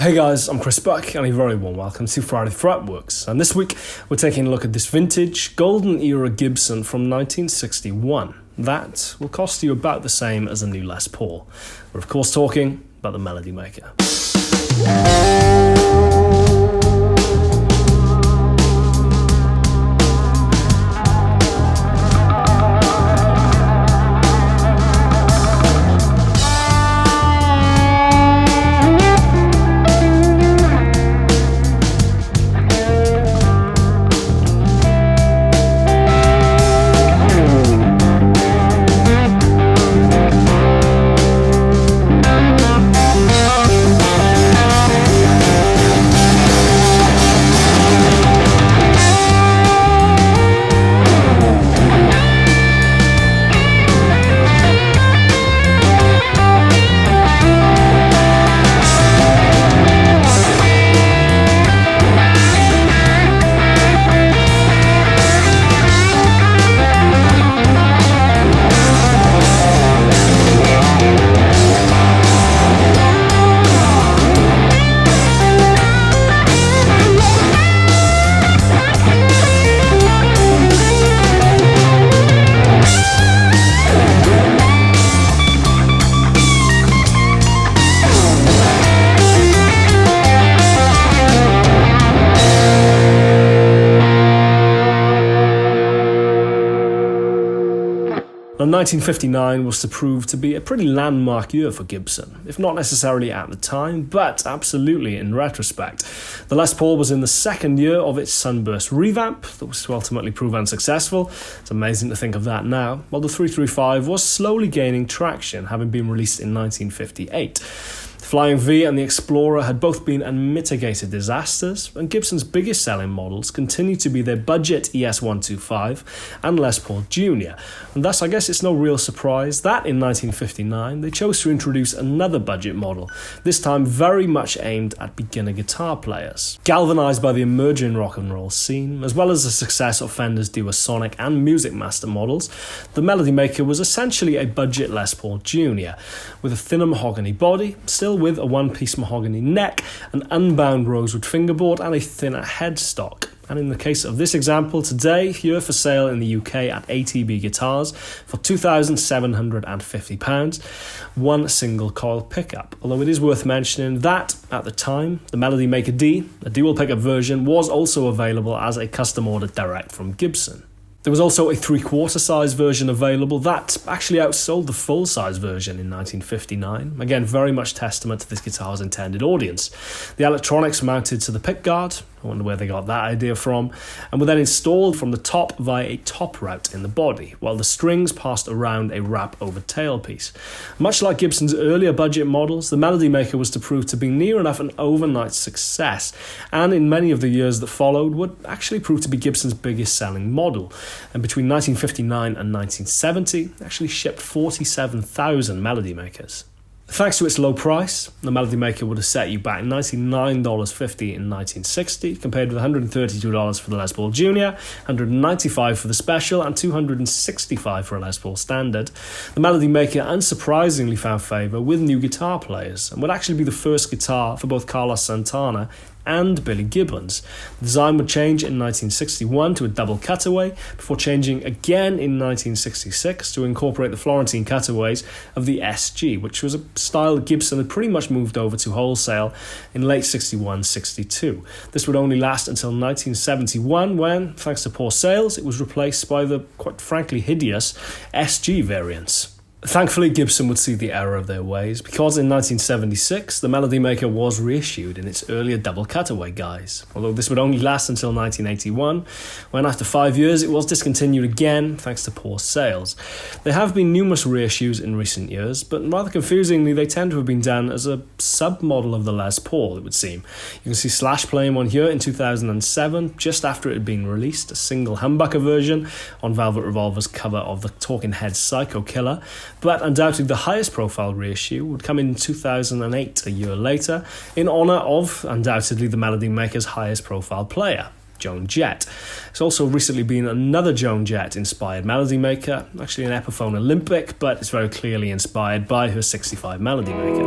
Hey guys, I'm Chris Buck and a very warm welcome to Friday Fretworks, and this week we're taking a look at this vintage golden era Gibson from 1961. That will cost you about the same as a new Les Paul. We're of course talking about the Melody Maker. Now, 1959 was to prove to be a pretty landmark year for Gibson, if not necessarily at the time, but absolutely in retrospect. The Les Paul was in the second year of its Sunburst revamp that was to ultimately prove unsuccessful. It's amazing to think of that now, while the 335 was slowly gaining traction, having been released in 1958. The Flying V and the Explorer had both been unmitigated disasters, and Gibson's biggest selling models continued to be their budget ES125 and Les Paul Jr. And thus I guess it's no real surprise that in 1959 they chose to introduce another budget model, this time very much aimed at beginner guitar players. Galvanised by the emerging rock and roll scene, as well as the success of Fender's Duosonic and Music Master models, the Melody Maker was essentially a budget Les Paul Jr. with a thinner mahogany body, still with a one-piece mahogany neck, an unbound rosewood fingerboard and a thinner headstock. And in the case of this example today, here for sale in the UK at ATB Guitars for £2,750, one single coil pickup. Although it is worth mentioning that, at the time, the Melody Maker D, a dual pickup version, was also available as a custom order direct from Gibson. There was also a 3/4 size version available that actually outsold the full size version in 1959. Again, very much testament to this guitar's intended audience. The electronics mounted to the pickguard, I wonder where they got that idea from, and were then installed from the top via a top route in the body, while the strings passed around a wrap over tailpiece. Much like Gibson's earlier budget models, the Melody Maker was to prove to be near enough an overnight success, and in many of the years that followed would actually prove to be Gibson's biggest selling model. And between 1959 and 1970, actually shipped 47,000 Melody Makers. Thanks to its low price, the Melody Maker would have set you back $99.50 in 1960, compared with $132 for the Les Paul Jr., $195 for the Special, and $265 for a Les Paul Standard. The Melody Maker unsurprisingly found favour with new guitar players, and would actually be the first guitar for both Carlos Santana and Billy Gibbons. The design would change in 1961 to a double cutaway, before changing again in 1966 to incorporate the Florentine cutaways of the SG, which was a style that Gibson had pretty much moved over to wholesale in late 61-62. This would only last until 1971 when, thanks to poor sales, it was replaced by the, quite frankly, hideous SG variants. Thankfully, Gibson would see the error of their ways, because in 1976, the Melody Maker was reissued in its earlier double cutaway guise, although this would only last until 1981, when after 5 years it was discontinued again thanks to poor sales. There have been numerous reissues in recent years, but rather confusingly they tend to have been done as a sub-model of the Les Paul, it would seem. You can see Slash playing one here in 2007, just after it had been released, a single humbucker version on Velvet Revolver's cover of the Talking Heads Psycho Killer. But undoubtedly the highest profile reissue would come in 2008, a year later, in honour of, undoubtedly, the Melody Maker's highest profile player, Joan Jett. There's also recently been another Joan Jett inspired Melody Maker, actually an Epiphone Olympic, but it's very clearly inspired by her 65 Melody Maker.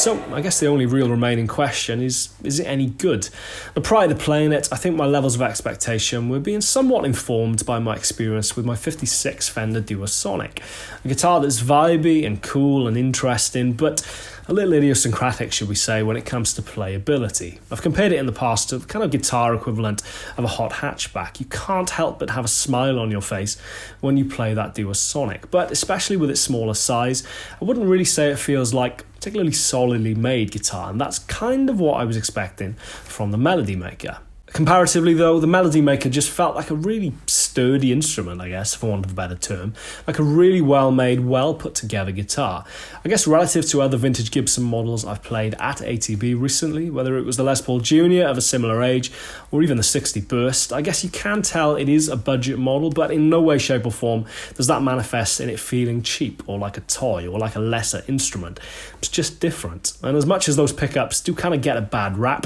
So I guess the only real remaining question is it any good? But prior to playing it, I think my levels of expectation were being somewhat informed by my experience with my 56 Fender Duosonic, a guitar that's vibey and cool and interesting, but a little idiosyncratic, should we say, when it comes to playability. I've compared it in the past to the kind of guitar equivalent of a hot hatchback. You can't help but have a smile on your face when you play that Duosonic, but especially with its smaller size, I wouldn't really say it feels like particularly solidly made guitar, and that's kind of what I was expecting from the Melody Maker. Comparatively though, the Melody Maker just felt like a really sturdy instrument, I guess, for want of a better term, like a really well-made, well-put-together guitar. I guess relative to other vintage Gibson models I've played at ATB recently, whether it was the Les Paul Jr. of a similar age, or even the 60 Burst, I guess you can tell it is a budget model, but in no way, shape or form does that manifest in it feeling cheap, or like a toy, or like a lesser instrument. It's just different. And as much as those pickups do kind of get a bad rap,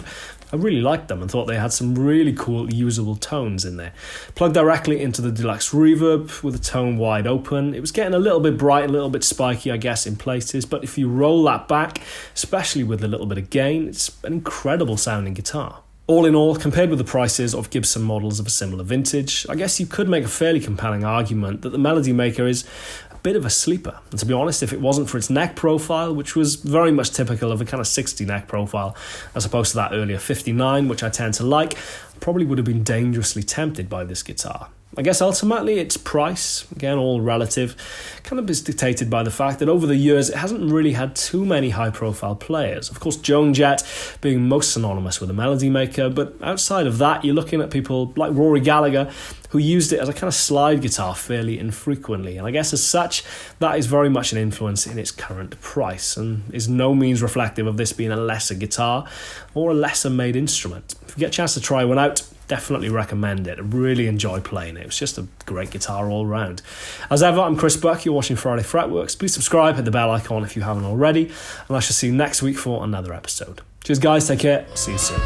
I really liked them and thought they had some really cool usable tones in there. Plugged directly into the Deluxe Reverb with the tone wide open. It was getting a little bit bright, a little bit spiky, I guess, in places, but if you roll that back, especially with a little bit of gain, it's an incredible sounding guitar. All in all, compared with the prices of Gibson models of a similar vintage, I guess you could make a fairly compelling argument that the Melody Maker is a bit of a sleeper. And to be honest, if it wasn't for its neck profile, which was very much typical of a kind of 60 neck profile, as opposed to that earlier 59, which I tend to like, I probably would have been dangerously tempted by this guitar. I guess ultimately its price, again all relative, kind of is dictated by the fact that over the years it hasn't really had too many high profile players. Of course, Joan Jett being most synonymous with the Melody Maker, but outside of that you're looking at people like Rory Gallagher who used it as a kind of slide guitar fairly infrequently, and I guess as such that is very much an influence in its current price and is no means reflective of this being a lesser guitar or a lesser made instrument. If you get a chance to try one out, definitely recommend it. I really enjoy playing it. It's just a great guitar all round. As ever, I'm Chris Buck. You're watching Friday Fretworks. Please subscribe, hit the bell icon if you haven't already, and I shall see you next week for another episode. Cheers guys, take care, see you soon.